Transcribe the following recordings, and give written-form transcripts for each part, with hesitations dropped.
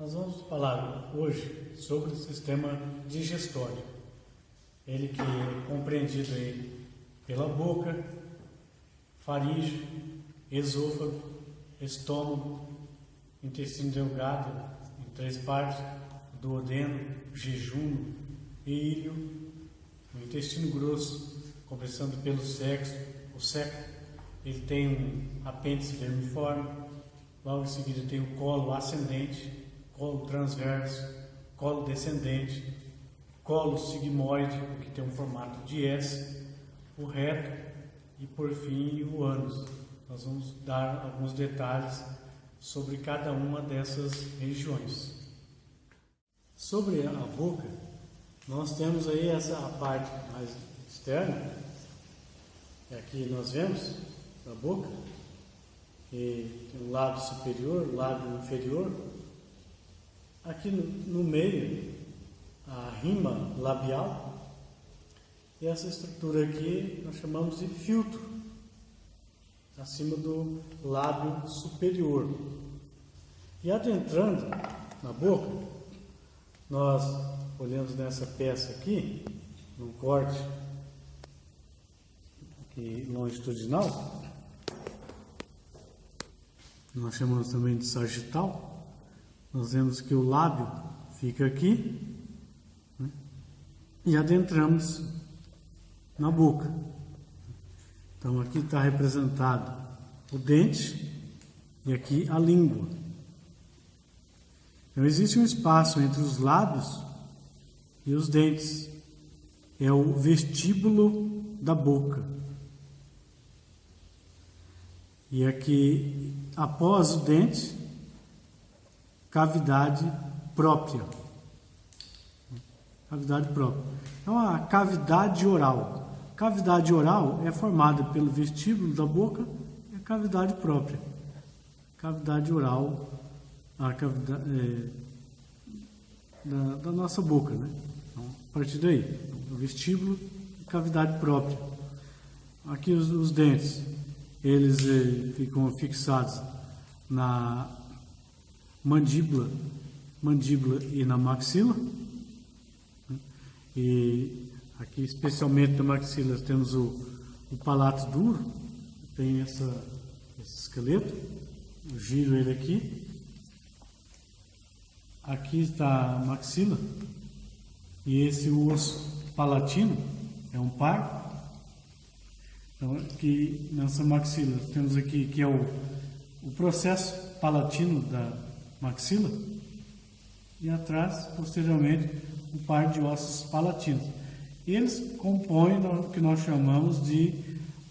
Nós vamos falar hoje sobre o sistema digestório. Ele que é compreendido aí pela boca, faringe, esôfago, estômago, intestino delgado em 3 partes, duodeno, jejum e íleo, o intestino grosso, começando pelo sexo, o seco, ele tem um apêndice vermiforme, logo em seguida tem o colo ascendente, colo transverso, colo descendente, colo sigmoide, que tem um formato de S, o reto e por fim o ânus. Nós vamos dar alguns detalhes sobre cada uma dessas regiões. Sobre a boca, nós temos aí essa parte mais externa, aqui nós vemos a boca, que tem um lábio superior, lábio inferior. Aqui no meio, a rima labial, e essa estrutura aqui nós chamamos de filtro, acima do lábio superior. E adentrando na boca, nós olhamos nessa peça aqui, num corte aqui longitudinal, nós chamamos também de sagital. Nós vemos que o lábio fica aqui, né? E adentramos na boca. Então aqui está representado o dente e aqui a língua. Então existe um espaço entre os lábios e os dentes. É o vestíbulo da boca. E aqui, após o dente, cavidade própria. Cavidade própria. Então, a cavidade oral. Cavidade oral é formada pelo vestíbulo da boca e a cavidade própria. Cavidade oral, a cavidade da nossa boca, né? Então, a partir daí, o vestíbulo e cavidade própria. Aqui os dentes, eles ficam fixados na mandíbula e na maxila. E aqui, especialmente na maxila, temos o palato duro, tem esse esqueleto, eu giro ele aqui. Aqui está a maxila, e esse osso palatino é um par. Então, aqui nessa maxila, temos aqui que é o processo palatino da maxila, e atrás, posteriormente, um par de ossos palatinos. Eles compõem o que nós chamamos de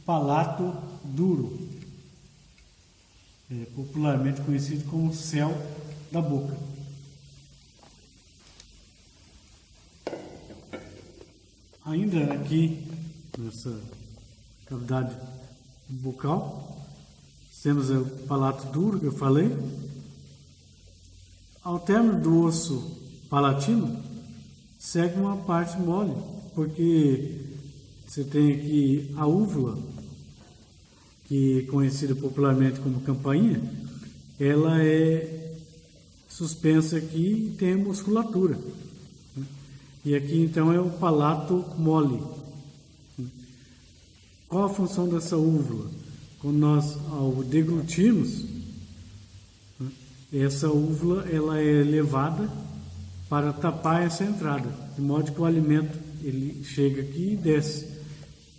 palato duro, popularmente conhecido como céu da boca. Ainda aqui, nessa cavidade bucal, temos o palato duro que eu falei. Ao término do osso palatino, segue uma parte mole, porque você tem aqui a úvula, que é conhecida popularmente como campainha, ela é suspensa aqui e tem musculatura. E aqui então é o palato mole. Qual a função dessa úvula? Quando nós, ao deglutirmos, essa úvula ela é levada para tapar essa entrada, de modo que o alimento ele chega aqui e desce.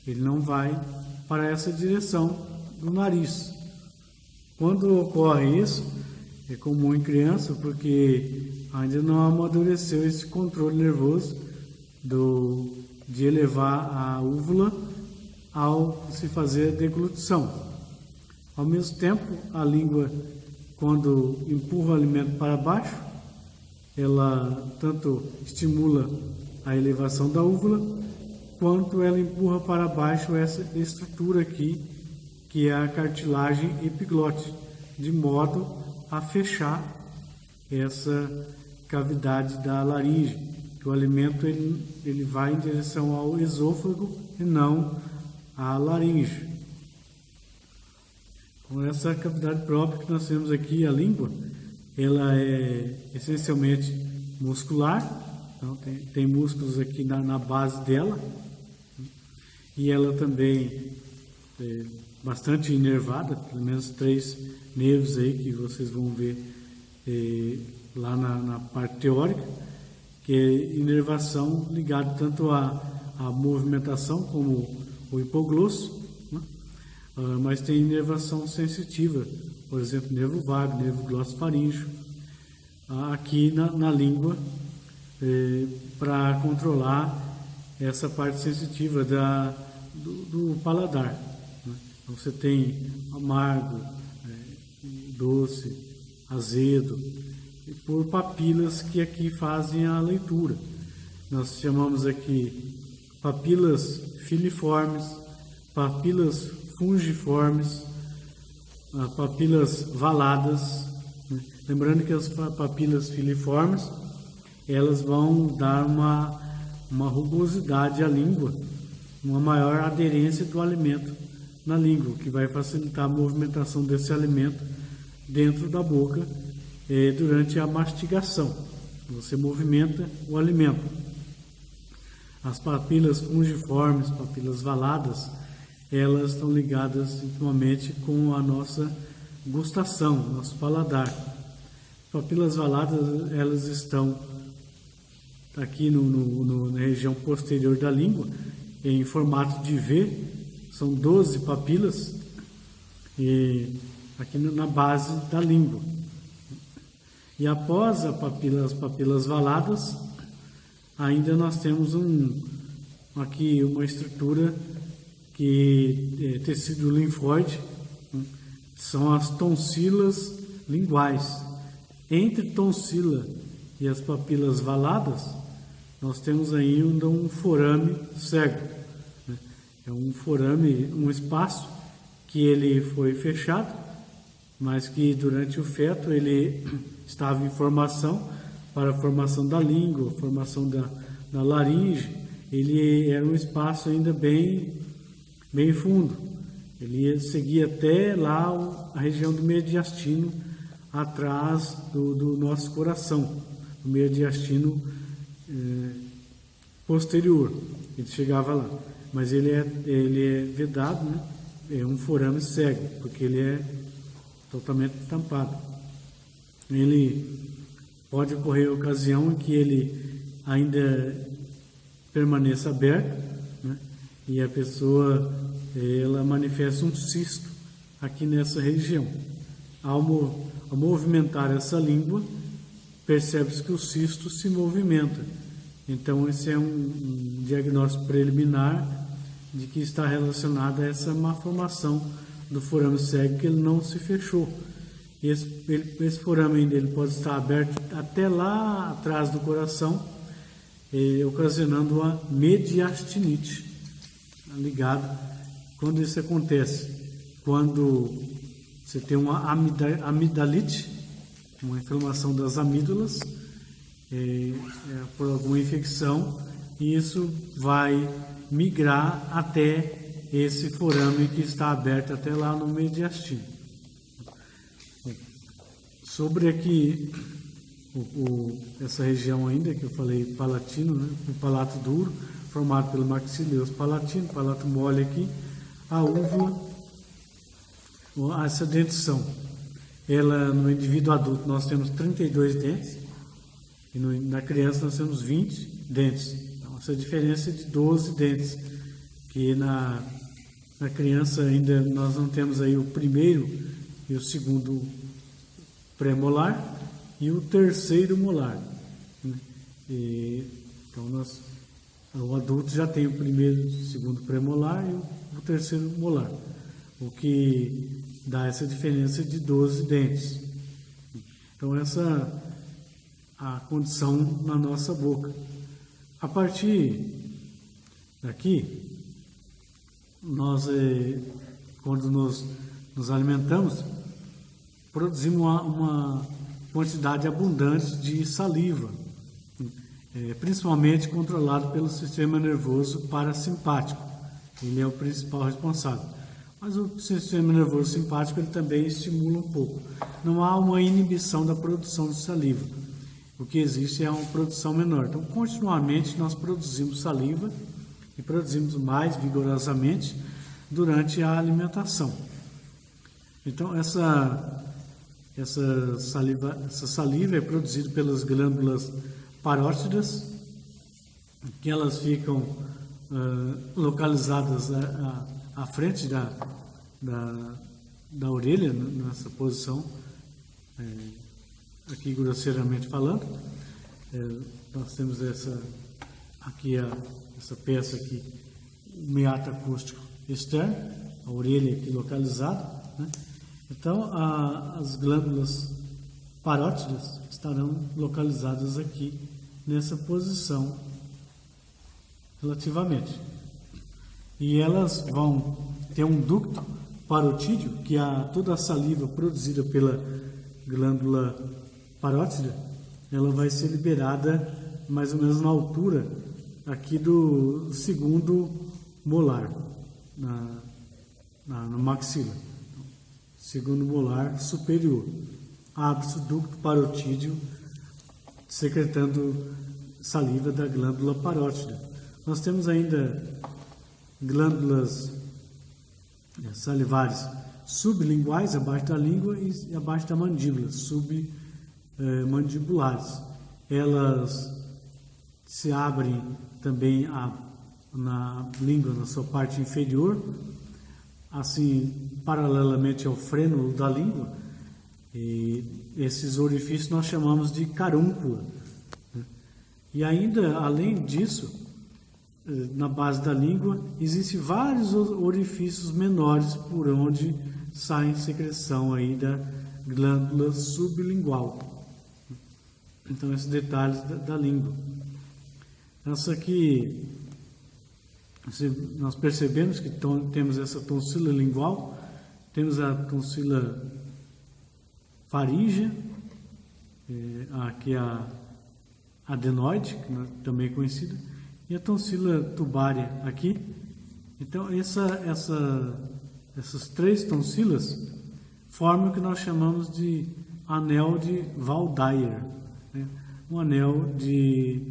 Ele não vai para essa direção do nariz. Quando ocorre isso, é comum em criança, porque ainda não amadureceu esse controle nervoso de elevar a úvula ao se fazer a deglutição. Ao mesmo tempo, a língua, quando empurra o alimento para baixo, ela tanto estimula a elevação da úvula, quanto ela empurra para baixo essa estrutura aqui, que é a cartilagem epiglótica, de modo a fechar essa cavidade da laringe, que o alimento ele vai em direção ao esôfago e não à laringe. Com essa cavidade própria que nós temos aqui, a língua, ela é essencialmente muscular, então tem músculos aqui na base dela, e ela também é bastante inervada, pelo menos 3 nervos aí que vocês vão ver lá na parte teórica, que é inervação ligada tanto à movimentação como o hipoglosso, né? Mas tem inervação sensitiva, por exemplo, nervo vago, nervo glossofaríngeo, aqui na língua, para controlar essa parte sensitiva do paladar, né? Então, você tem amargo, doce, azedo, por papilas que aqui fazem a leitura. Nós chamamos aqui papilas filiformes, papilas fungiformes, papilas valadas, né? Lembrando que as papilas filiformes, elas vão dar uma rugosidade à língua, uma maior aderência do alimento na língua, o que vai facilitar a movimentação desse alimento dentro da boca durante a mastigação. Você movimenta o alimento. As papilas fungiformes, papilas valadas, elas estão ligadas intimamente com a nossa gustação, nosso paladar. Papilas valadas, elas estão aqui na região posterior da língua, em formato de V, são 12 papilas, e aqui na base da língua. E após as papilas valadas, ainda nós temos aqui uma estrutura que é tecido linfóide, né? São as tonsilas linguais. Entre tonsila e as papilas valadas, nós temos ainda um forame cego, né? É um forame, um espaço que ele foi fechado, mas que durante o feto ele estava em formação para a formação da língua, formação da laringe. Ele era um espaço ainda bem fundo. Ele seguia até lá a região do mediastino, atrás do nosso coração, o mediastino posterior. Ele chegava lá, mas ele é vedado, né? É um forame cego, porque ele é totalmente tampado. Ele pode ocorrer a ocasião em que ele ainda permaneça aberto, né? E a pessoa ela manifesta um cisto aqui nessa região. Ao movimentar essa língua, percebe-se que o cisto se movimenta. Então esse é um diagnóstico preliminar de que está relacionado a essa malformação do forame cego, que ele não se fechou. Esse forame ainda ele pode estar aberto até lá atrás do coração, ocasionando uma mediastinite ligado. Quando isso acontece? Quando você tem uma amidalite, uma inflamação das amígdalas, por alguma infecção, e isso vai migrar até esse forame que está aberto até lá no mediastino. Sobre aqui essa região ainda que eu falei, palatino, né? O palato duro, formado pelo maxilar palatino, palato mole aqui, a úvula, essa dentição. Ela, no indivíduo adulto, nós temos 32 dentes, e na criança nós temos 20 dentes. Então, essa diferença é de 12 dentes, que na criança ainda nós não temos aí o primeiro e o segundo pré-molar e o terceiro molar, né? Então o adulto já tem o primeiro e o segundo pré-molar e o terceiro molar, o que dá essa diferença de 12 dentes. Então essa a condição na nossa boca. A partir daqui, nós quando nos alimentamos, produzimos uma quantidade abundante de saliva, principalmente controlado pelo sistema nervoso parasimpático. Ele é o principal responsável. Mas o sistema nervoso simpático ele também estimula um pouco. Não há uma inibição da produção de saliva. O que existe é uma produção menor. Então, continuamente nós produzimos saliva e produzimos mais vigorosamente durante a alimentação. Então, essa saliva é produzida pelas glândulas parótidas, que elas ficam localizadas à frente da orelha, nessa posição, aqui grosseiramente falando. Nós temos essa peça aqui, o meato acústico externo, a orelha aqui localizada, né? Então, as glândulas parótidas estarão localizadas aqui nessa posição relativamente. E elas vão ter um ducto parotídeo, que toda a saliva produzida pela glândula parótida, ela vai ser liberada mais ou menos na altura aqui do segundo molar, no maxila. Segundo molar superior. Abre-se o ducto parotídeo secretando saliva da glândula parótida. Nós temos ainda glândulas salivares sublinguais, abaixo da língua e abaixo da mandíbula, submandibulares. Elas se abrem também na língua, na sua parte inferior, assim, paralelamente ao frênulo da língua, e esses orifícios nós chamamos de carúncula. E ainda, além disso, na base da língua, existem vários orifícios menores por onde sai secreção aí da glândula sublingual. Então, esses detalhes da língua. Essa aqui, nós percebemos que temos essa tonsila lingual, temos a tonsila faríngea, aqui a adenoide, também conhecida, e a tonsila tubária aqui. Então, essas três tonsilas formam o que nós chamamos de anel de Waldeyer, né? Um anel de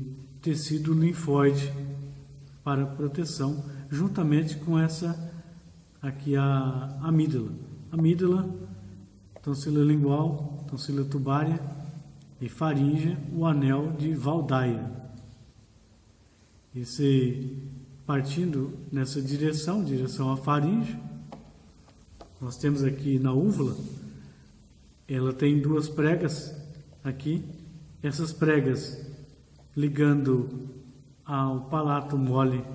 tecido linfóide para proteção, juntamente com essa aqui, a amígdala. Amígdala, tonsila lingual, tonsila tubária e faríngea, o anel de Waldeyer. E partindo nessa direção à faringe, nós temos aqui na úvula, ela tem duas pregas aqui, essas pregas ligando ao palato mole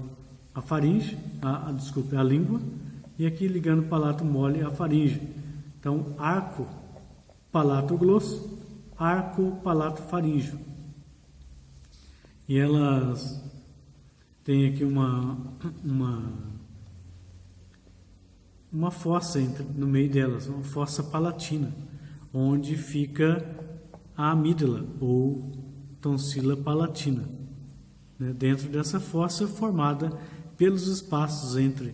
a faringe, a língua, e aqui ligando o palato mole à faringe. Então, arco palato grosso, arco palato faríngeo. E elas têm aqui uma fossa no meio delas, uma fossa palatina, onde fica a amígdala ou tonsila palatina, né? Dentro dessa fossa formada pelos espaços entre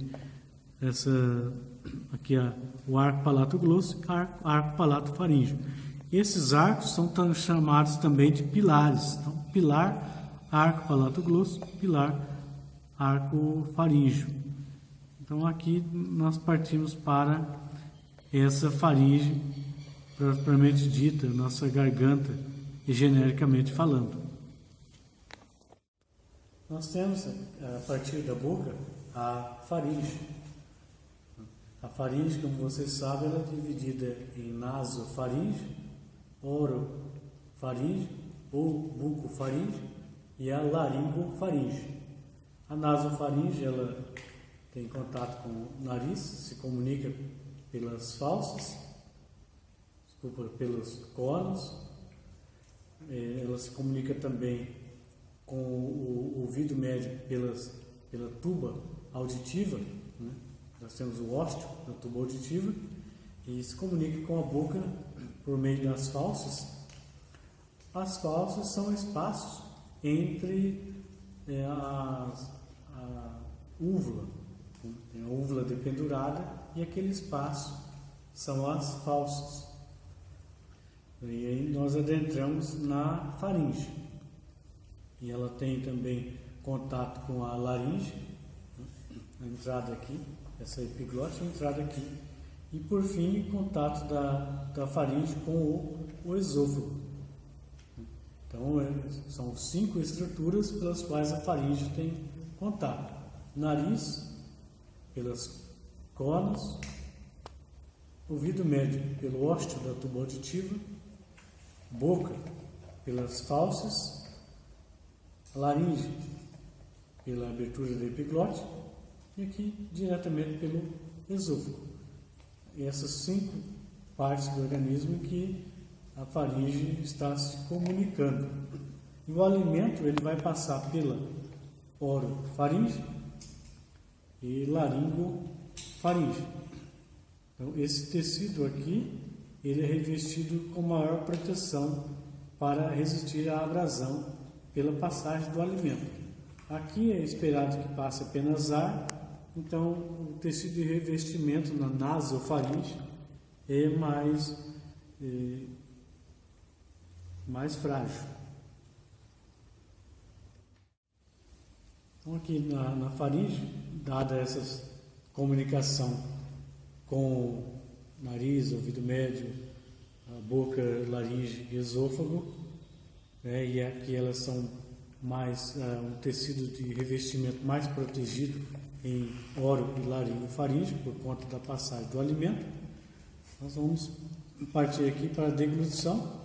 o arco palato grosso e o arco palato faríngeo. Esses arcos são chamados também de pilares. Então, pilar, arco palato grosso, pilar, arco faríngeo. Então, aqui nós partimos para essa faringe propriamente dita, nossa garganta, genericamente falando. Nós temos, a partir da boca, a faringe. A faringe, como vocês sabem, ela é dividida em nasofaringe, orofaringe ou bucofaringe e a laringofaringe. A nasofaringe, ela tem contato com o nariz, se comunica pelas pelos conos, ela se comunica também com o ouvido médio pela tuba auditiva, né? Nós temos o ósteo na tuba auditiva e se comunica com a boca por meio das fauces. As fauces são espaços entre a úvula. Tem a úvula dependurada e aquele espaço são as fauces. E aí nós adentramos na faringe. E ela tem também contato com a laringe, a entrada aqui, essa epiglote, a entrada aqui. E por fim, contato da faringe com o esôfago. Então, são 5 estruturas pelas quais a faringe tem contato. Nariz, pelas cornas, ouvido médio pelo ósteo da tuba auditiva, boca pelas fauces, laringe pela abertura da epiglote e aqui diretamente pelo esôfago. E essas 5 partes do organismo que a faringe está se comunicando. E o alimento ele vai passar pela orofaringe e laringofaringe. Então, esse tecido aqui ele é revestido com maior proteção para resistir à abrasão pela passagem do alimento. Aqui é esperado que passe apenas ar, então o tecido de revestimento na nasofaringe é mais frágil. Então aqui na faringe, dada essa comunicação com nariz, ouvido médio, a boca, laringe e esôfago, e aqui elas são mais um tecido de revestimento mais protegido em oro e laringofaringe por conta da passagem do alimento. Nós vamos partir aqui para a deglutição.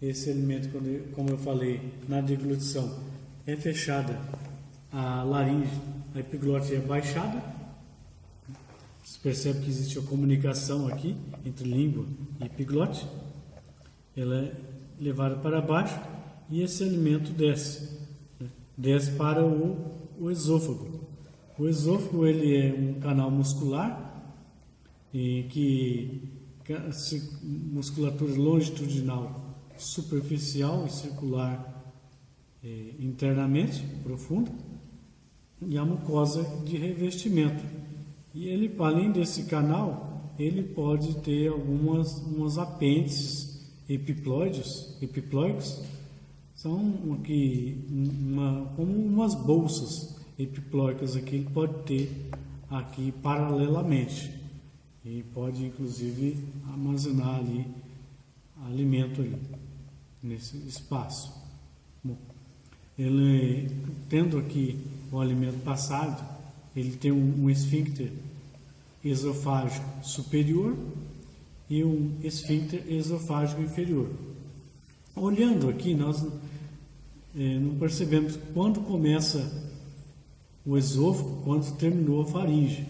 Esse alimento, como eu falei, na deglutição é fechada a laringe, a epiglote é baixada. Você percebe que existe a comunicação aqui entre língua e epiglote. Ela é levada para baixo e esse alimento desce para o esôfago. O esôfago ele é um canal muscular musculatura longitudinal superficial e circular internamente, profunda, e a mucosa de revestimento. E ele, além desse canal, ele pode ter alguns apêndices epiploicos, são como umas bolsas epiploicas aqui, ele pode ter aqui paralelamente e pode inclusive armazenar ali alimento ali nesse espaço. Bom, ele tendo aqui o alimento passado, ele tem um esfíncter esofágico superior e um esfíncter esofágico inferior. Olhando aqui, nós não percebemos quando começa o esôfago, quando terminou a faringe.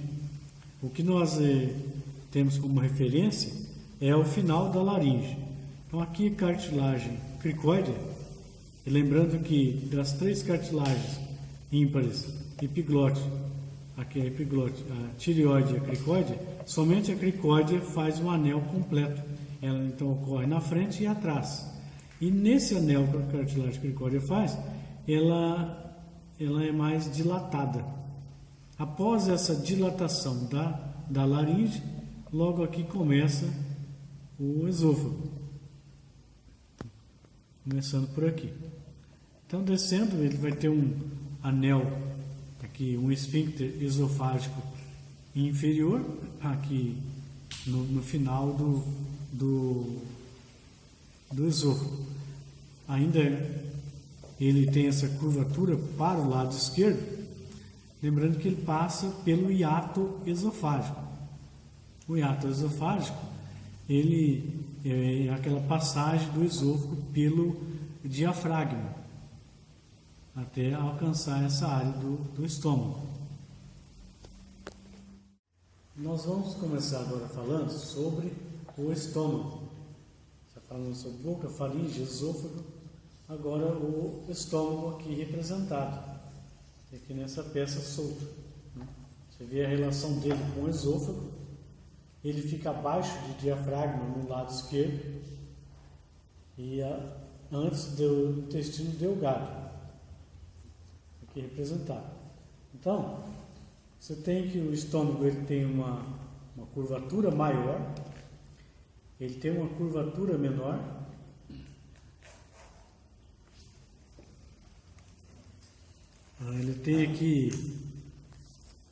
O que nós temos como referência é o final da laringe. Então aqui a cartilagem cricoide, e lembrando que das 3 cartilagens ímpares, epiglote, aqui a epiglote, a tireoide e a cricoide, somente a cricoide faz um anel completo. Ela então ocorre na frente e atrás. E nesse anel que a cartilagem cricoide faz, ela é mais dilatada. Após essa dilatação da laringe, logo aqui começa o esôfago. Começando por aqui. Então, descendo, ele vai ter um anel, aqui um esfíncter esofágico inferior, aqui no final do esôfago. Ainda ele tem essa curvatura para o lado esquerdo, lembrando que ele passa pelo hiato esofágico. O hiato esofágico, ele é aquela passagem do esôfago pelo diafragma, até alcançar essa área do estômago. Nós vamos começar agora falando sobre o estômago. Já falamos sobre boca, faringe, esôfago, agora o estômago aqui representado, aqui nessa peça solta. Você vê a relação dele com o esôfago, ele fica abaixo do diafragma no lado esquerdo e antes do intestino delgado, aqui representado. Então, você tem que o estômago ele tem uma uma curvatura maior, ele tem uma curvatura menor. Ele tem aqui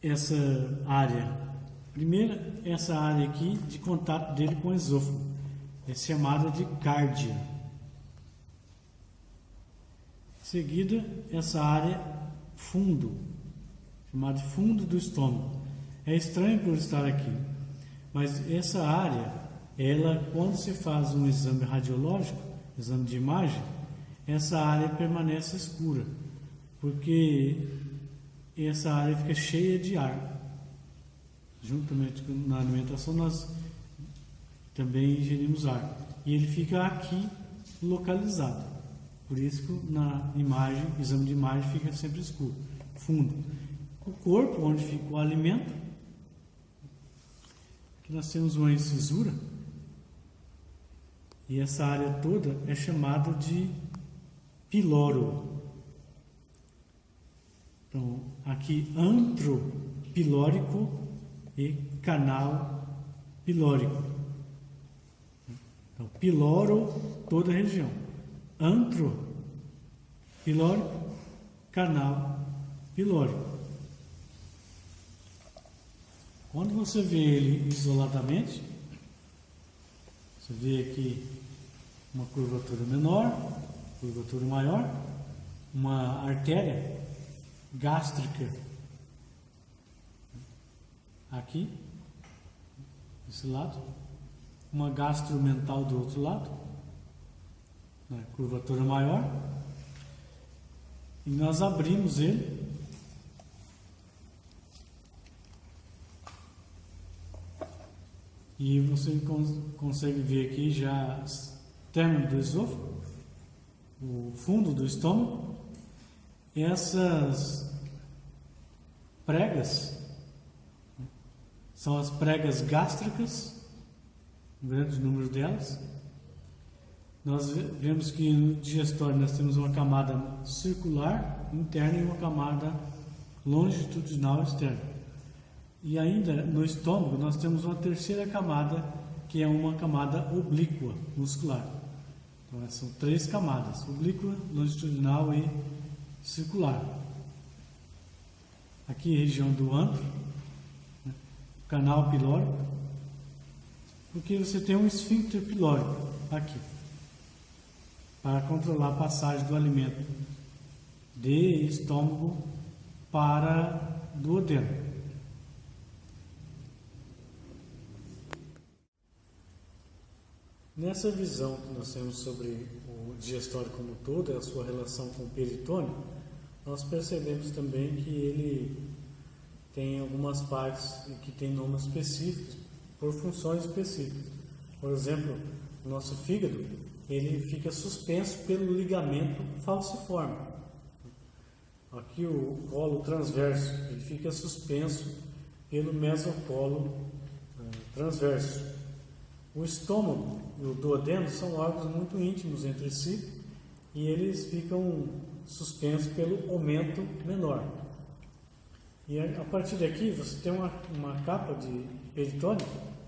essa área, primeiro essa área aqui de contato dele com o esôfago, é chamada de cárdia. Em seguida, essa área fundo, chamada de fundo do estômago. É estranho por estar aqui, mas essa área, ela, quando se faz um exame radiológico, exame de imagem, essa área permanece escura, porque essa área fica cheia de ar. Juntamente na alimentação nós também ingerimos ar, e ele fica aqui localizado. Por isso que na imagem, exame de imagem, fica sempre escuro, fundo. O corpo, onde fica o alimento, aqui nós temos uma incisura, e essa área toda é chamada de piloro. Então, aqui antro pilórico e canal pilórico. Então, piloro, toda a região. Antro pilórico, canal pilórico. Quando você vê ele isoladamente, você vê aqui uma curvatura menor, curvatura maior, uma artéria gástrica aqui, desse lado, uma gastromental do outro lado, né, curvatura maior, e nós abrimos ele, e você consegue ver aqui já o término do esôfago, o fundo do estômago. Essas pregas são as pregas gástricas, um grande número delas. Nós vemos que no digestório nós temos uma camada circular interna e uma camada longitudinal externa. E ainda no estômago nós temos uma terceira camada, que é uma camada oblíqua muscular. Então são 3 camadas: oblíqua, longitudinal e circular. Aqui região do antro, né, canal pilórico, porque você tem um esfíncter pilórico aqui, para controlar a passagem do alimento de estômago para duodeno. Nessa visão que nós temos sobre o digestório como um todo, a sua relação com o peritônio, nós percebemos também que ele tem algumas partes que tem nomes específicos, por funções específicas. Por exemplo, o nosso fígado, ele fica suspenso pelo ligamento falciforme. Aqui o colo transverso, ele fica suspenso pelo mesocolo transverso. O estômago e o duodeno são órgãos muito íntimos entre si e eles ficam suspensos pelo aumento menor. E a partir daqui você tem uma capa de peritônio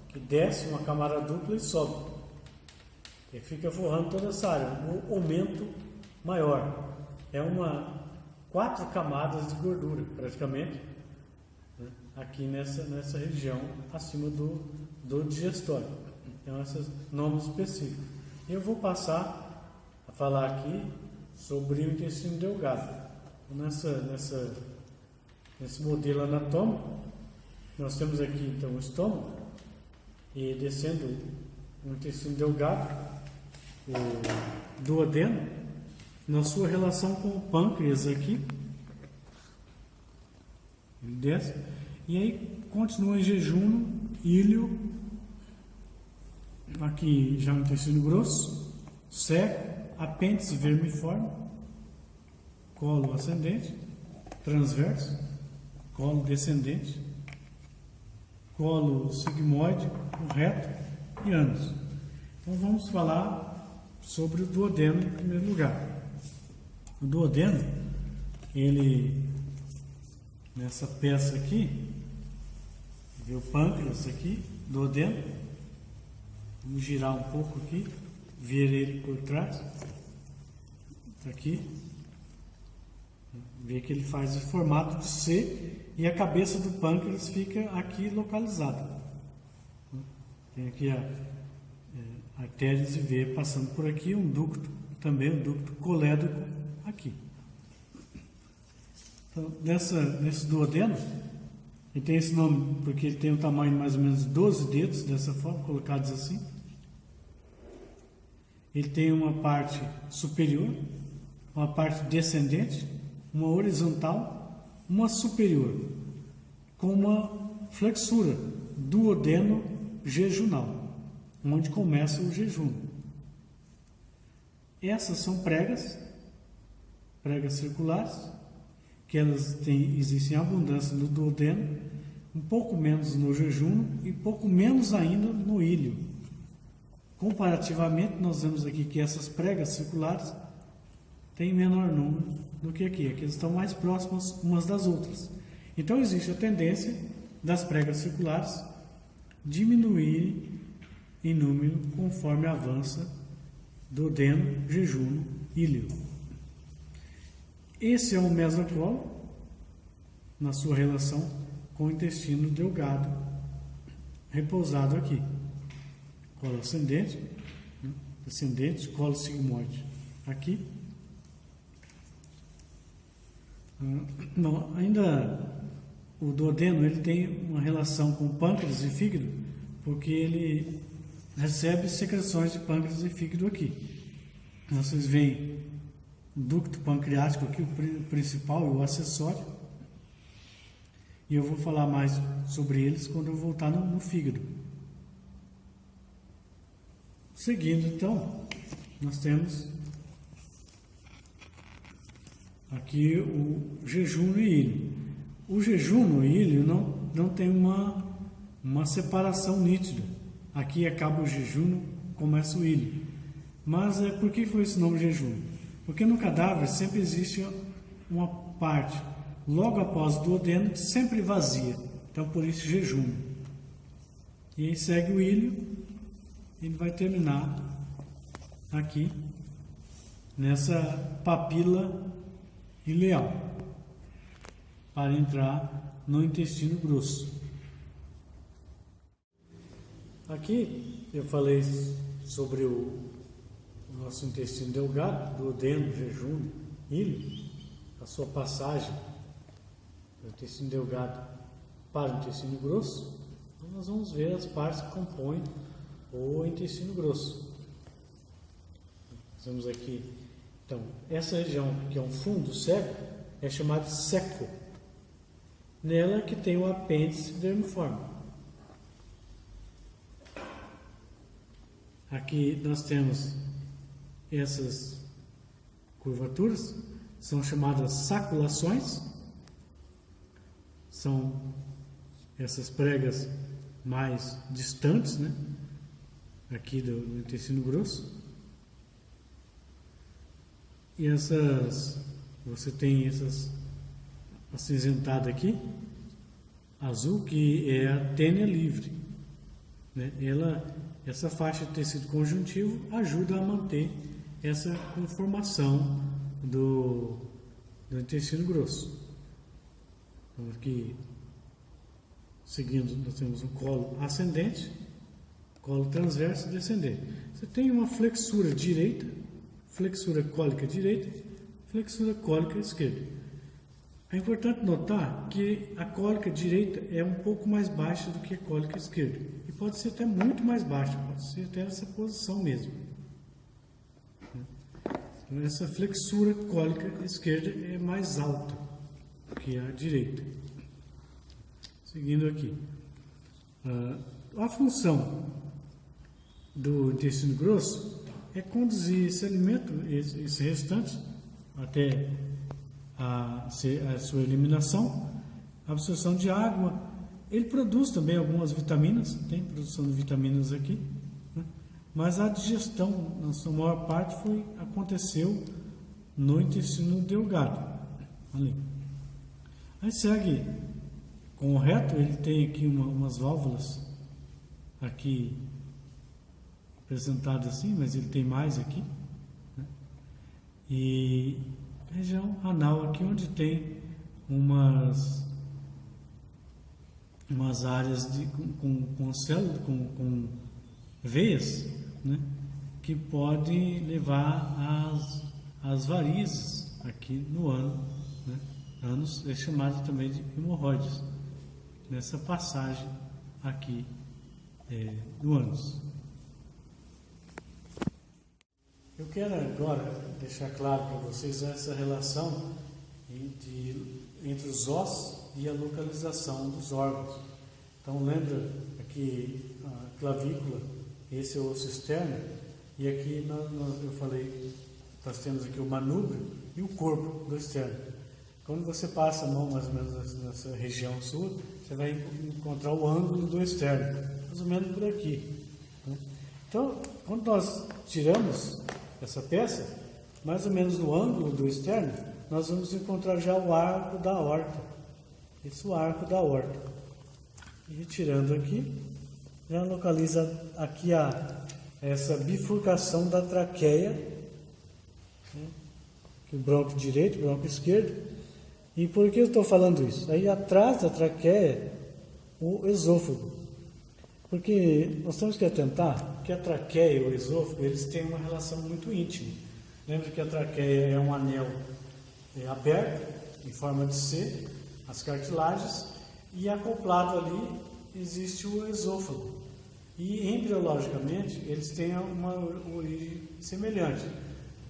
que desce uma camada dupla e sobe. E fica forrando toda essa área, um aumento maior. É 4 camadas de gordura, praticamente, né, aqui nessa região acima do digestório. Então, esses nomes específicos. E eu vou passar a falar aqui sobre o intestino delgado. Nesse modelo anatômico, nós temos aqui então o estômago e descendo o intestino delgado, o duodeno, na sua relação com o pâncreas aqui, ele desce, e aí continua em jejum, íleo, aqui já o intestino grosso, seco, apêndice vermiforme, colo ascendente, transverso, colo descendente, colo sigmoide, o reto e ânus. Então vamos falar sobre o duodeno em primeiro lugar. O duodeno, ele, nessa peça aqui, Vê o pâncreas aqui, duodeno. Vamos girar um pouco aqui, ver ele por trás. Aqui. Vê que ele faz o formato de C e a cabeça do pâncreas fica aqui localizada. Tem aqui a artérias e veia passando por aqui, um ducto, também um ducto colédoco aqui. Então, nesse duodeno, ele tem esse nome porque ele tem um tamanho de mais ou menos 12 dedos, dessa forma, colocados assim. Ele tem uma parte superior, uma parte descendente, uma horizontal, uma superior, com uma flexura duodeno-jejunal, onde começa o jejum. Essas são pregas circulares, que elas existem em abundância no duodeno, um pouco menos no jejum e pouco menos ainda no íleo. Comparativamente, nós vemos aqui que essas pregas circulares têm menor número do que aqui. Aqui elas estão mais próximas umas das outras. Então, existe a tendência das pregas circulares diminuírem em número conforme avança duodeno, jejum, íleo. Esse é o mesocolo na sua relação com o intestino delgado repousado aqui. Colo ascendente, descendente, colo sigmoide aqui. Não, ainda o duodeno ele tem uma relação com pâncreas e fígado, porque ele recebe secreções de pâncreas e fígado aqui. Vocês veem o ducto pancreático aqui, o principal e o acessório. E eu vou falar mais sobre eles quando eu voltar no fígado. Seguindo, então, nós temos aqui o jejum e íleo. O jejum e íleo não tem uma separação nítida. Aqui acaba o jejum, começa o íleo. Mas por que foi esse nome jejum? Porque no cadáver sempre existe uma parte, logo após o duodeno, sempre vazia. Então, por isso, jejum. E aí segue o íleo, ele vai terminar aqui, nessa papila ileal, para entrar no intestino grosso. Aqui eu falei sobre o nosso intestino delgado, duodeno, jejum, íleo, a sua passagem do intestino delgado para o intestino grosso. Então nós vamos ver as partes que compõem o intestino grosso. Temos aqui, então, essa região que é um fundo cego é chamada de seco. Nela que tem o apêndice vermiforme. Aqui nós temos essas curvaturas, são chamadas saculações, são essas pregas mais distantes, né? Aqui do intestino grosso. E você tem essas acinzentada aqui, azul, que é a tênia livre, né? Essa faixa de tecido conjuntivo ajuda a manter essa conformação do intestino grosso. Então, aqui, seguindo, nós temos o colo ascendente, colo transverso e descendente. Você tem uma flexura direita, flexura cólica direita, flexura cólica esquerda. É importante notar que a cólica direita é um pouco mais baixa do que a cólica esquerda. E pode ser até muito mais baixa, pode ser até nessa posição mesmo. Então, essa flexura cólica esquerda é mais alta que a direita. Seguindo aqui. A função do intestino grosso é conduzir esse alimento, esse restante, até a sua eliminação, a absorção de água. Ele produz também algumas vitaminas, tem produção de vitaminas aqui, né? Mas a digestão, na sua maior parte, aconteceu no intestino delgado. Ali. Aí segue com o reto, ele tem aqui umas válvulas aqui apresentadas assim, mas ele tem mais aqui, né? E região anal aqui onde tem umas áreas com células, com veias, né? Que pode levar às varizes aqui no ano, né? Ânus é chamado também de hemorroides, nessa passagem aqui do ânus. Eu quero agora deixar claro para vocês essa relação entre os ossos e a localização dos órgãos. Então lembra aqui a clavícula, esse é o osso externo, e aqui eu falei, nós temos aqui o manúbrio e o corpo do externo. Quando você passa a mão mais ou menos nessa região sua, você vai encontrar o ângulo do externo, mais ou menos por aqui, né? Então, quando nós tiramos essa peça, mais ou menos no ângulo do externo, nós vamos encontrar já o arco da aorta. Esse é o arco da aorta. E tirando aqui, já localiza aqui essa bifurcação da traqueia, né? Que o bronco direito, o bronco esquerdo. E por que eu estou falando isso? Aí atrás da traqueia, o esôfago. Porque nós temos que atentar que a traqueia e o esôfago, eles têm uma relação muito íntima. Lembra que a traqueia é um anel aberto, em forma de C, as cartilagens, e acoplado ali existe o esôfago. E embriologicamente, eles têm uma origem semelhante.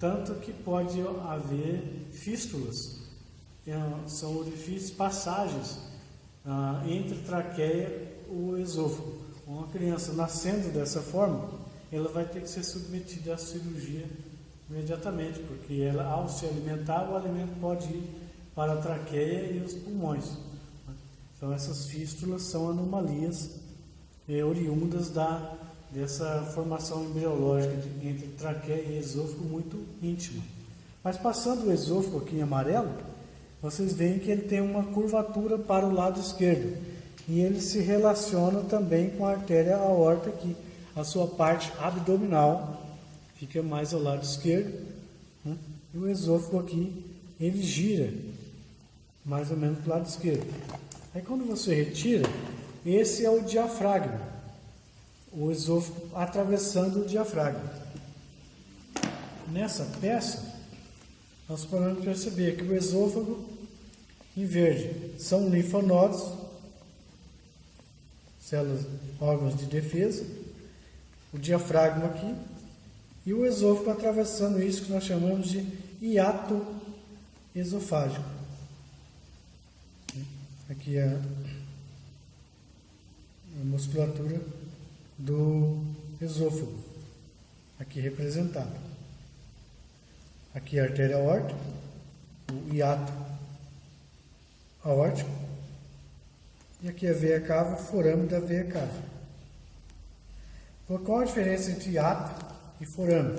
Tanto que pode haver fístulas. São orifícios, passagens entre a traqueia e o esôfago. Uma criança nascendo dessa forma, ela vai ter que ser submetida à cirurgia imediatamente, porque ela, ao se alimentar, o alimento pode ir para a traqueia e os pulmões. Então essas fístulas são anomalias oriundas dessa formação embriológica entre traqueia e esôfago muito íntima. Mas passando o esôfago aqui em amarelo, vocês veem que ele tem uma curvatura para o lado esquerdo. E ele se relaciona também com a artéria aorta aqui. A sua parte abdominal fica mais ao lado esquerdo, né? E o esôfago aqui, ele gira mais ou menos para o lado esquerdo. Aí quando você retira, esse é o diafragma. O esôfago atravessando o diafragma. Nessa peça, nós podemos perceber que o esôfago, em verde, são linfonodos, células, órgãos de defesa, o diafragma aqui, e o esôfago atravessando isso que nós chamamos de hiato esofágico. Aqui é a musculatura do esôfago, aqui representada. Aqui a artéria aórtica, o hiato aórtico, e aqui a veia cava, o forame da veia cava. Qual a diferença entre hiato e forame?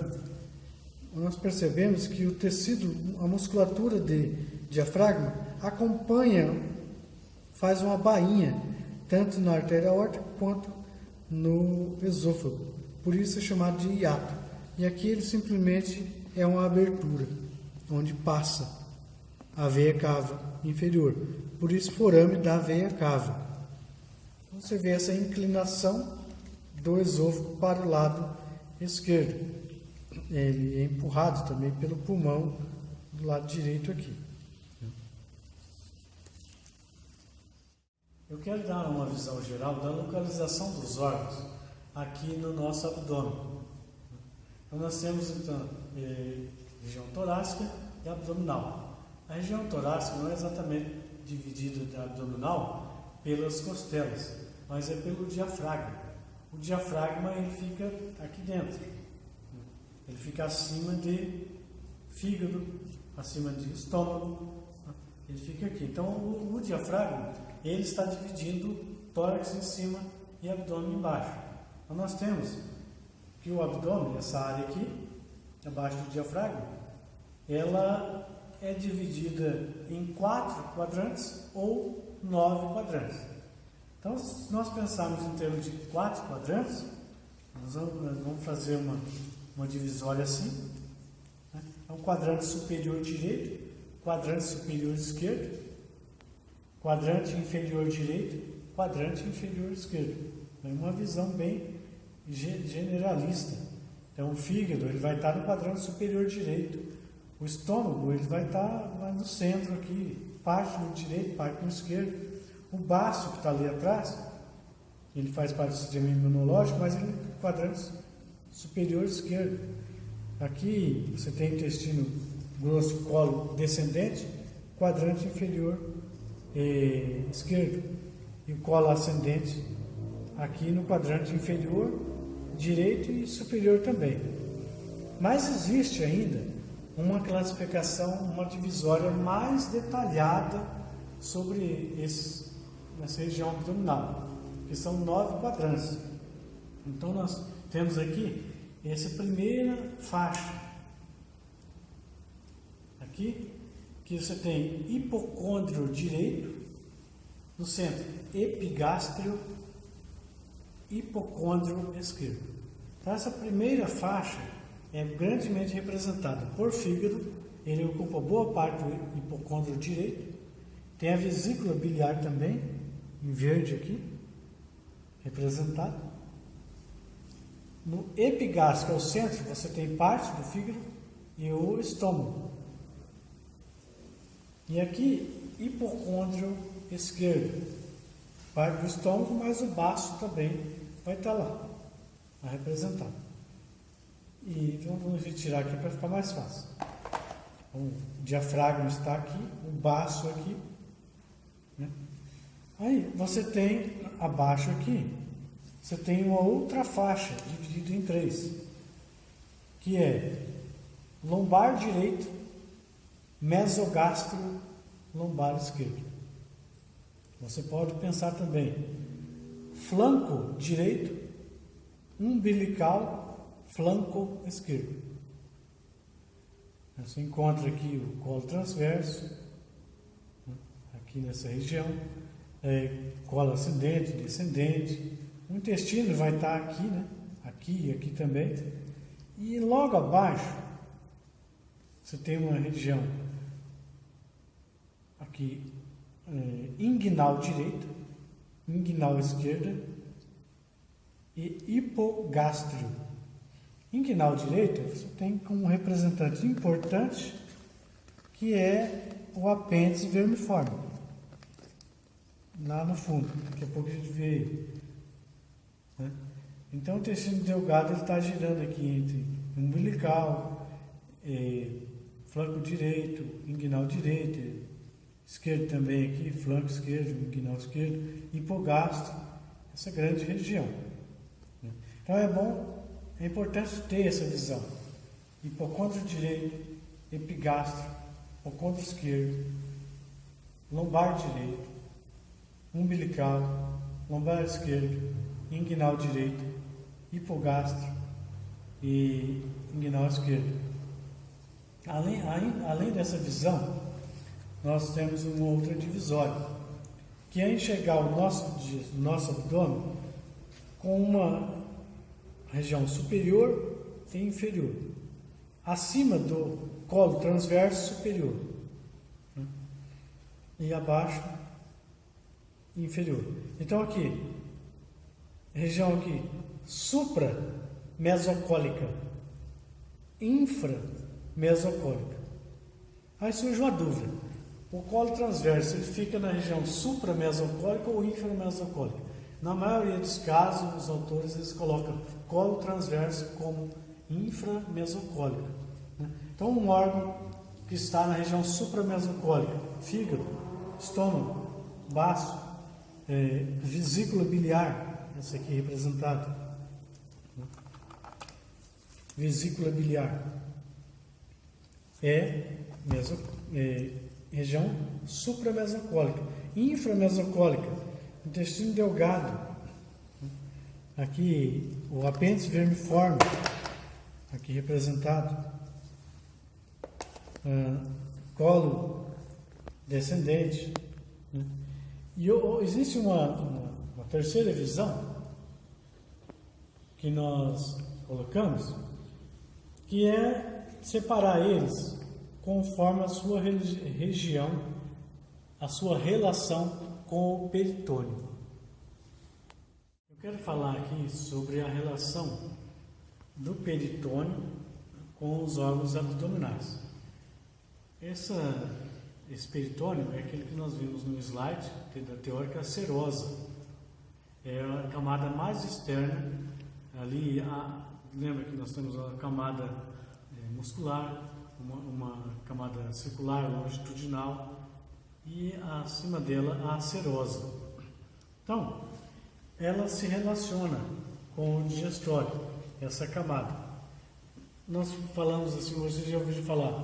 Nós percebemos que o tecido, a musculatura de diafragma, acompanha, faz uma bainha, tanto na artéria aórtica quanto no esôfago. Por isso é chamado de hiato. E aqui ele simplesmente é uma abertura, onde passa a veia cava inferior. Por isso, forame da veia cava. Você vê essa inclinação do esôfago para o lado esquerdo. Ele é empurrado também pelo pulmão do lado direito aqui. Eu quero dar uma visão geral da localização dos órgãos aqui no nosso abdômen. Então, nós temos, então, região torácica e abdominal. A região torácica não é exatamente dividida da abdominal pelas costelas, mas é pelo diafragma. O diafragma, ele fica aqui dentro. Ele fica acima de fígado, acima de estômago. Ele fica aqui. Então, o diafragma, ele está dividindo tórax em cima e abdômen embaixo. Então, nós temos que o abdômen, essa área aqui, abaixo do diafragma, ela é dividida em 4 quadrantes ou 9 quadrantes. Então, se nós pensarmos em termos de 4 quadrantes, nós vamos fazer uma divisória assim, né? É um quadrante superior direito, quadrante superior esquerdo, quadrante inferior direito, quadrante inferior esquerdo. É uma visão bem generalista. Então, o fígado ele vai estar no quadrante superior direito, o estômago ele vai estar lá no centro aqui, parte no direito, parte no esquerdo. O baço que está ali atrás, ele faz parte do sistema imunológico, mas ele é no quadrante superior esquerdo. Aqui você tem intestino grosso, colo descendente, quadrante inferior esquerdo. E o colo ascendente aqui no quadrante inferior, direito e superior também. Mas existe ainda uma classificação, uma divisória mais detalhada sobre essa região abdominal, que são 9 quadrantes. Então nós temos aqui essa primeira faixa, aqui, que você tem hipocôndrio direito, no centro epigástrio, hipocôndrio esquerdo. Então essa primeira faixa é grandemente representada por fígado, ele ocupa boa parte do hipocôndrio direito, tem a vesícula biliar também, em verde aqui, representado. No epigástrio, que é o centro, você tem parte do fígado e o estômago. E aqui, hipocôndrio esquerdo, parte do estômago, mas o baço também vai estar lá, vai representado. E então vamos retirar aqui para ficar mais fácil. O diafragma está aqui, o baço aqui, né? Aí você tem abaixo aqui, você tem uma outra faixa dividida em 3, que é lombar direito, mesogastro, lombar esquerdo. Você pode pensar também flanco direito, umbilical, flanco esquerdo. Você encontra aqui o colo transverso, aqui nessa região, colo ascendente, descendente. O intestino vai estar aqui, né? Aqui e aqui também. E logo abaixo, você tem uma região aqui, inguinal direito, inguinal esquerda e hipogástrio. Inguinal direito, você tem como representante importante que é o apêndice vermiforme, lá no fundo, daqui a pouco a gente vê ele, né? Então o intestino delgado está girando aqui entre umbilical, flanco direito, inguinal direito, esquerdo também aqui, flanco esquerdo, inguinal esquerdo, hipogastro, essa grande região. Então é importante ter essa visão. Hipocôndrio direito, epigastro, hipocôndrio esquerdo, lombar direito, umbilical, lombar esquerdo, inguinal direito, hipogastro e inguinal esquerdo. Além dessa visão, nós temos uma outra divisória, que é enxergar o nosso abdômen com uma região superior e inferior, acima do colo transverso superior, né? E abaixo inferior. Então aqui, região aqui supra-mesocólica, infra-mesocólica. Aí surge uma dúvida: o colo transverso ele fica na região supra-mesocólica ou infra-mesocólica? Na maioria dos casos, os autores eles colocam colo transverso como inframesocólico, né? Então, um órgão que está na região supramesocólica, fígado, estômago, baço, vesícula biliar, essa aqui representada, né? Vesícula biliar região supramesocólica. Inframesocólica, intestino delgado, aqui o apêndice vermiforme, aqui representado, colo descendente, né? E existe uma terceira visão que nós colocamos, que é separar eles conforme a sua região, a sua relação com o peritônio. Eu quero falar aqui sobre a relação do peritônio com os órgãos abdominais. Esse peritônio é aquele que nós vimos no slide da teórica serosa. É a camada mais externa. Ali, lembra que nós temos uma camada muscular, uma camada circular, longitudinal, e acima dela a serosa. Então, ela se relaciona com o digestório, essa camada. Nós falamos assim, você já ouviu falar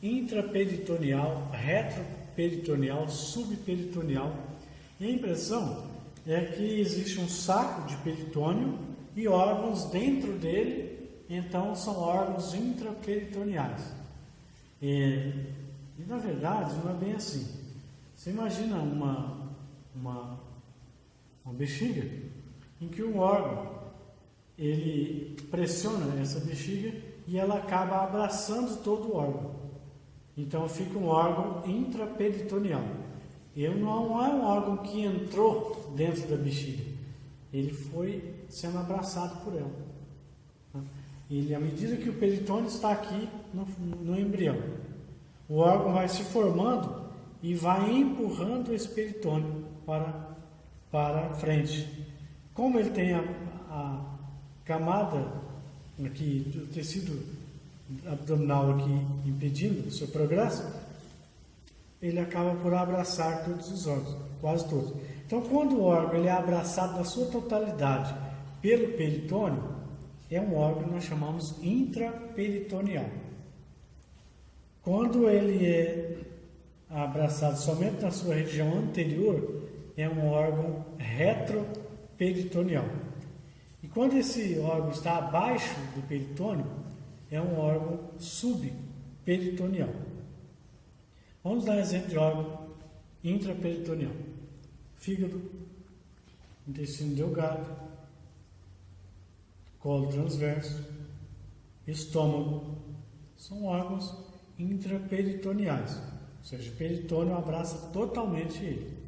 intraperitoneal, retroperitoneal, subperitoneal. E a impressão é que existe um saco de peritônio e órgãos dentro dele, então são órgãos intraperitoneais. E na verdade não é bem assim. Você imagina uma bexiga em que um órgão ele pressiona essa bexiga e ela acaba abraçando todo o órgão. Então fica um órgão intraperitoneal. Ele não é um órgão que entrou dentro da bexiga, ele foi sendo abraçado por ela. Ele, à medida que o peritônio está aqui no embrião, o órgão vai se formando e vai empurrando esse peritônio para frente. Como ele tem a camada aqui do tecido abdominal aqui impedindo o seu progresso, ele acaba por abraçar todos os órgãos, quase todos. Então, quando o órgão ele é abraçado na sua totalidade pelo peritônio, é um órgão que nós chamamos intraperitoneal. Quando ele é abraçado somente na sua região anterior, é um órgão retroperitoneal. E quando esse órgão está abaixo do peritônio, é um órgão subperitoneal. Vamos dar um exemplo de órgão intraperitoneal: fígado, intestino delgado, colo transverso, estômago. São órgãos intraperitoneais, ou seja, o peritônio abraça totalmente ele.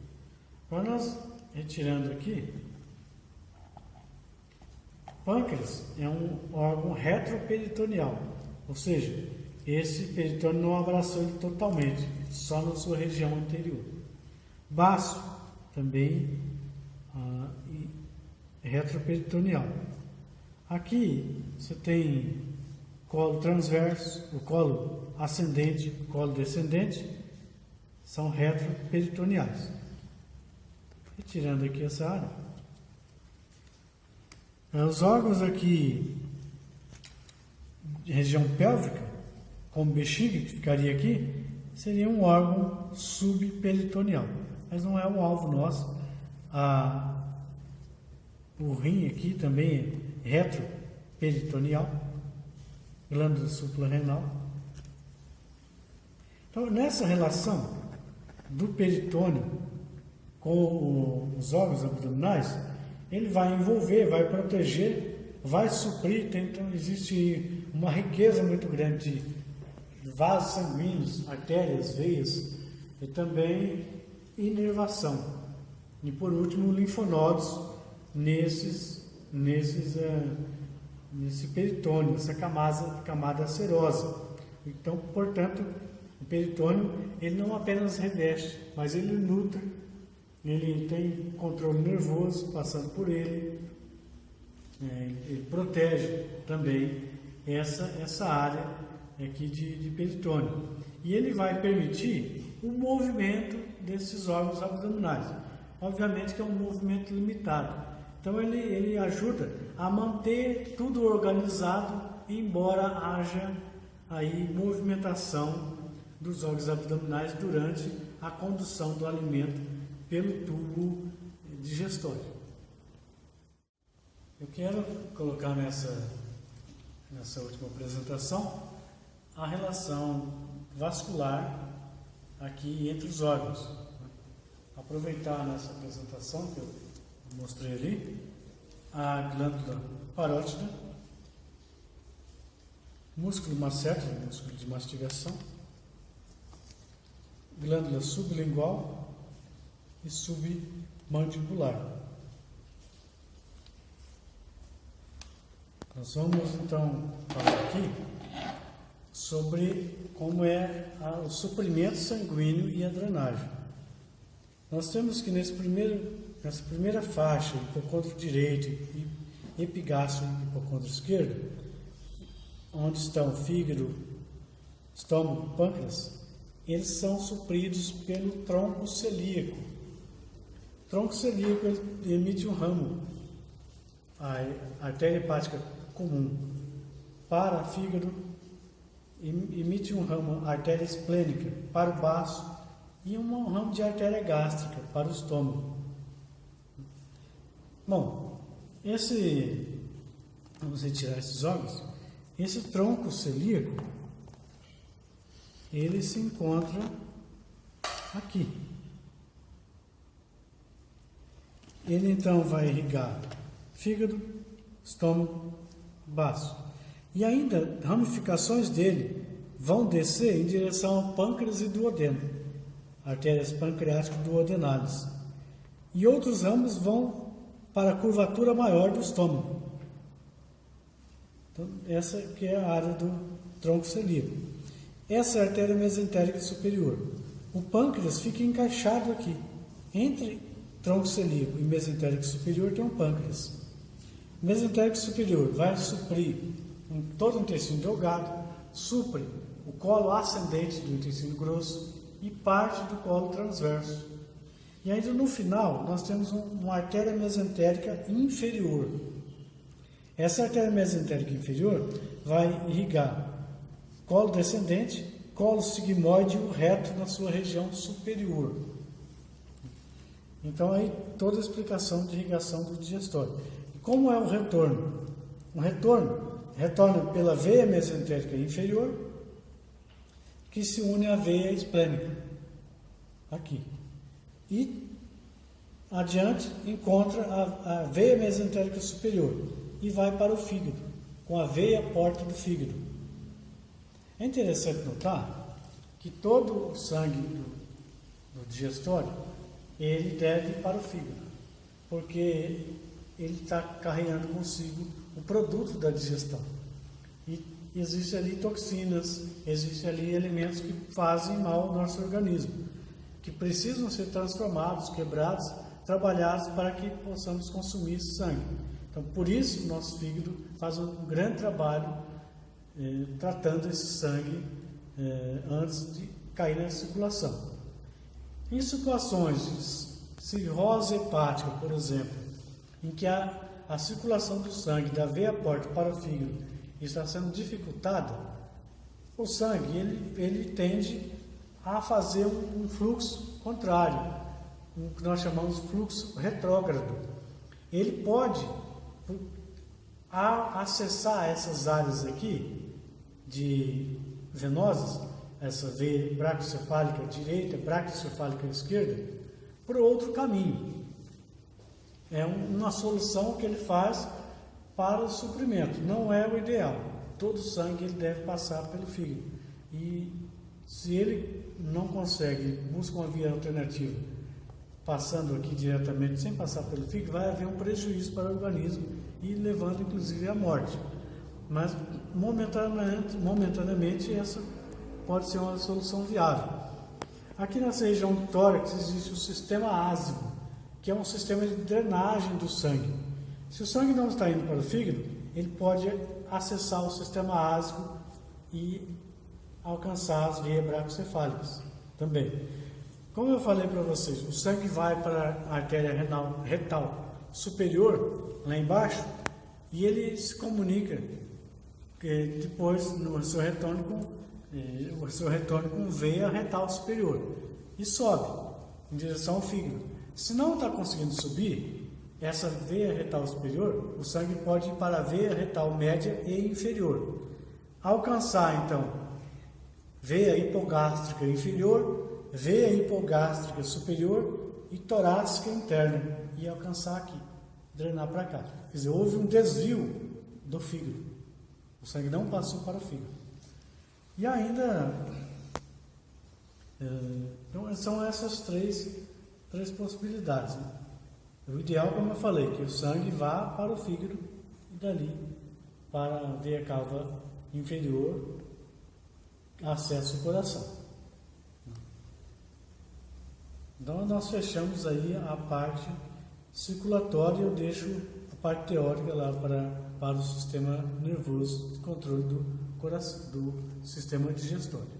Agora nós, retirando aqui, pâncreas é um órgão retroperitoneal, ou seja, esse peritônio não abraçou ele totalmente, só na sua região anterior. Baço também retroperitoneal. Aqui você tem colo transverso, o colo ascendente, o colo descendente, são retroperitoneais. Retirando aqui essa área, os órgãos aqui de região pélvica, como bexiga, que ficaria aqui, seria um órgão subperitoneal, mas não é o alvo nosso. O rim aqui também é retroperitoneal, glândula suprarrenal. Então, nessa relação do peritônio com os órgãos abdominais, ele vai envolver, vai proteger, vai suprir. Então, existe uma riqueza muito grande de vasos sanguíneos, artérias, veias e também inervação. E por último, linfonodos nesse peritônio, essa camada serosa. Então, portanto, o peritônio ele não apenas reveste, mas ele nutre, ele tem controle nervoso passando por ele, ele protege também essa área aqui de peritônio. E ele vai permitir o movimento desses órgãos abdominais. Obviamente que é um movimento limitado. Então ele ajuda a manter tudo organizado, embora haja aí movimentação dos órgãos abdominais durante a condução do alimento pelo tubo digestório. Eu quero colocar nessa última apresentação a relação vascular aqui entre os órgãos. aproveitar nessa apresentação que eu mostrei ali, a glândula parótida, músculo masseter, músculo de mastigação, glândula sublingual e submandibular. Nós vamos então falar aqui sobre como é o suprimento sanguíneo e a drenagem. Nós temos que nessa primeira faixa, hipocôndrio direito e epigástrio e hipocôndrio esquerdo, onde estão fígado, estômago, pâncreas, eles são supridos pelo tronco celíaco. O tronco celíaco ele emite um ramo, a artéria hepática comum, para fígado, emite um ramo, a artéria esplênica, para o baço, e um ramo de artéria gástrica, para o estômago. Bom, vamos retirar esses órgãos. Esse tronco celíaco, ele se encontra aqui. Ele então vai irrigar fígado, estômago, baço. E ainda ramificações dele vão descer em direção ao pâncreas e duodeno, artérias pancreáticas e duodenais. E outros ramos vão para a curvatura maior do estômago. Então, essa que é a área do tronco celíaco. Essa é a artéria mesentérica superior. O pâncreas fica encaixado aqui. Entre tronco celíaco e mesentérico superior tem um pâncreas. O mesentérico superior vai suprir todo o intestino delgado, supre o colo ascendente do intestino grosso e parte do colo transverso. E ainda no final nós temos uma artéria mesentérica inferior. Essa artéria mesentérica inferior vai irrigar colo descendente, colo sigmoide e o reto na sua região superior. Então aí toda a explicação de irrigação do digestório. E como é o retorno? O retorno retorna pela veia mesentérica inferior, que se une à veia esplênica, aqui. E adiante encontra a veia mesentérica superior e vai para o fígado, com a veia porta do fígado. É interessante notar que todo o sangue do digestório, ele deve ir para o fígado, porque ele está carregando consigo o produto da digestão. E existem ali toxinas, existem ali elementos que fazem mal ao nosso organismo, que precisam ser transformados, quebrados, trabalhados para que possamos consumir esse sangue. Então, por isso, o nosso fígado faz um grande trabalho tratando esse sangue antes de cair na circulação. Em situações de cirrose hepática, por exemplo, em que a circulação do sangue da veia porta para o fígado está sendo dificultada, o sangue ele tende a fazer um fluxo contrário, o que nós chamamos de fluxo retrógrado. Ele pode acessar essas áreas aqui de venosas, essa veia braquiocefálica direita, braquiocefálica esquerda, por outro caminho. É uma solução que ele faz para o suprimento. Não é o ideal. Todo o sangue ele deve passar pelo fígado. E se ele não consegue, busca uma via alternativa, passando aqui diretamente, sem passar pelo fígado, vai haver um prejuízo para o organismo e levando inclusive à morte. Mas momentaneamente essa pode ser uma solução viável. Aqui nessa região do tórax existe o sistema ásico, que é um sistema de drenagem do sangue. Se o sangue não está indo para o fígado, ele pode acessar o sistema ásico e alcançar as veias braquiocefálicas também. Como eu falei para vocês, o sangue vai para a artéria retal superior, lá embaixo, e ele se comunica depois no seu retorno com veia retal superior e sobe em direção ao fígado. Se não está conseguindo subir essa veia retal superior, o sangue pode ir para a veia retal média e inferior, alcançar então veia hipogástrica inferior, veia hipogástrica superior e torácica interna e alcançar aqui, drenar para cá. Quer dizer, houve um desvio do fígado. O sangue não passou para o fígado. E ainda, então, são essas três possibilidades. Né? O ideal, como eu falei, que o sangue vá para o fígado e dali para a veia cava inferior, acesso ao coração. Então nós fechamos aí a parte circulatória, eu deixo a parte teórica lá para o sistema nervoso de controle do coração, do sistema digestório.